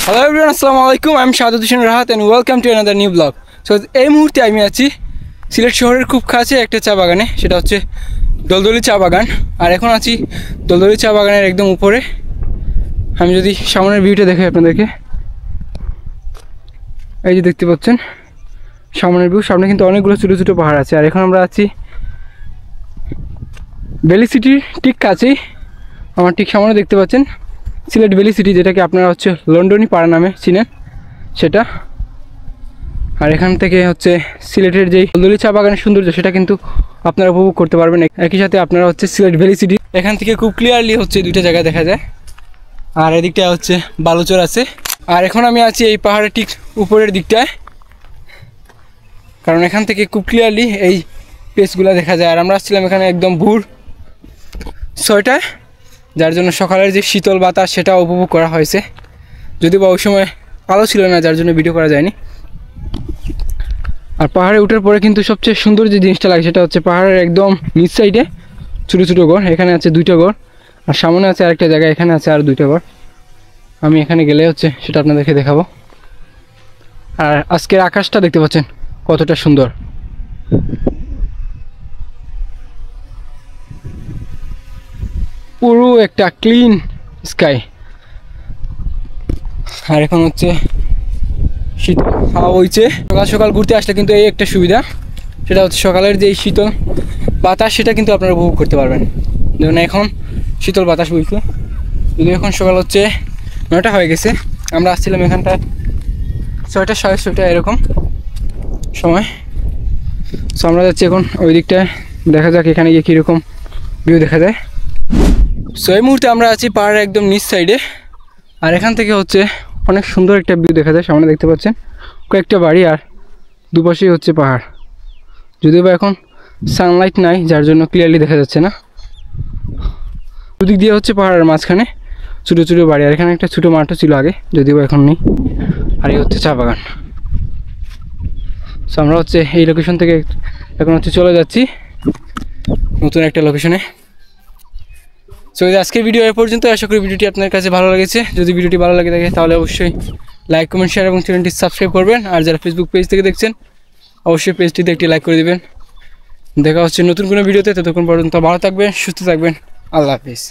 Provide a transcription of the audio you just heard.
Hello everyone, Assalamualaikum. I'm Shahadud Hussain Rahat and welcome to another new vlog. So এই মুহূর্তে আমি আছি সিলেট শহরের খুব কাছে একটা চা বাগানে, সেটা হচ্ছে দলদলি চা বাগান। আর এখন আছি দলদলি চা বাগানের একদম উপরে। আমি যদি সামনের ভিউটা দেখাই আপনাদেরকে, এই যে দেখতে পাচ্ছেন সামনের ভিউ, সামনে কিন্তু অনেকগুলো ছোটো ছোটো পাহাড় আছে। আর এখন আমরা আছি ভ্যালি সিটির ঠিক কাছেই। আমার ঠিক সামনে দেখতে পাচ্ছেন সিলেট ভ্যালি সিটি, যেটাকে আপনারা হচ্ছে লন্ডনী পাড়া নামে চিনেন সেটা। আর এখান থেকে হচ্ছে সিলেটের যেই দলদলি চা বাগানের সৌন্দর্য সেটা কিন্তু আপনারা উপভোগ করতে পারবেন। একই সাথে আপনারা হচ্ছে সিলেট ভ্যালি সিটি এখান থেকে খুব ক্লিয়ারলি হচ্ছে দুইটা জায়গা দেখা যায়। আর এদিকটা হচ্ছে বালুচর আছে। আর এখন আমি আছি এই পাহাড়ের ঠিক উপরের দিকটায়, কারণ এখান থেকে খুব ক্লিয়ারলি এই পেসগুলো দেখা যায়। আর আমরা আসছিলাম এখানে একদম ভোর 6টায়, যার জন্য সকালের যে শীতল বাতাস সেটা উপভোগ করা হয়েছে, যদিও বা ওই সময় আলো ছিল না, যার জন্য ভিডিও করা যায়নি। আর পাহাড়ে ওঠার পরে কিন্তু সবচেয়ে সুন্দর যে জিনিসটা লাগে সেটা হচ্ছে পাহাড়ের একদম নিচ সাইডে ছোটো ছোটো ঘর। এখানে আছে 2টা ঘর, আর সামনে আছে আরেকটা জায়গা, এখানে আছে আর 2টা ঘর। আমি এখানে গেলে হচ্ছে সেটা আপনাদেরকে দেখাবো। আর আজকের আকাশটা দেখতে পাচ্ছেন কতটা সুন্দর। পুরো একটা ক্লিন স্কাই। আর এখন হচ্ছে শীতল হাওয়া বইছে। সকাল সকাল ঘুরতে আসলে কিন্তু এই একটা সুবিধা, সেটা হচ্ছে সকালের যে শীতল বাতাস সেটা কিন্তু আপনারা উপভোগ করতে পারবেন। যেমন এখন শীতল বাতাস বইছে, যদি এখন সকাল হচ্ছে 9টা হয়ে গেছে। আমরা আসছিলাম এখানটায় 6টা 6:30 এরকম সময়। সো আমরা যাচ্ছি এখন ওই দিকটায়, দেখা যাক এখানে গিয়ে কীরকম ভিউ দেখা যায়। সো এই মুহূর্তে আমরা আছি পাহাড়ের একদম নিচ সাইডে। আর এখান থেকে হচ্ছে অনেক সুন্দর একটা ভিউ দেখা যায়। সামনে দেখতে পাচ্ছেন কয়েকটা বাড়ি, আর দুপাশেই হচ্ছে পাহাড়। যদিও বা এখন সানলাইট নাই, যার জন্য ক্লিয়ারলি দেখা যাচ্ছে না। দুদিক দিয়ে হচ্ছে পাহাড়ের মাঝখানে ছোটো ছোটো বাড়ি। আর এখানে একটা ছোটো মাঠও ছিল আগে, যদিও বা এখন নেই। আর এই হচ্ছে চা বাগান। সো আমরা হচ্ছে এই লোকেশন থেকে এখন হচ্ছে চলে যাচ্ছি নতুন একটা লোকেশনে। সো আজকের ভিডিও এ পর্যন্ত। আশা করি ভিডিওটি আপনার কাছে ভালো লেগেছে। যদি ভিডিওটি ভালো লাগে থাকে তাহলে অবশ্যই লাইক, কমেন্ট, শেয়ার এবং চ্যানেলটি সাবস্ক্রাইব করবেন। আর যারা ফেসবুক পেজ থেকে দেখছেন অবশ্যই পেজটিতে একটি লাইক করে দেবেন। দেখা হচ্ছে নতুন কোনো ভিডিওতে। ততক্ষণ পর্যন্ত ভালো থাকবেন, সুস্থ থাকবেন। আল্লাহ হাফিজ।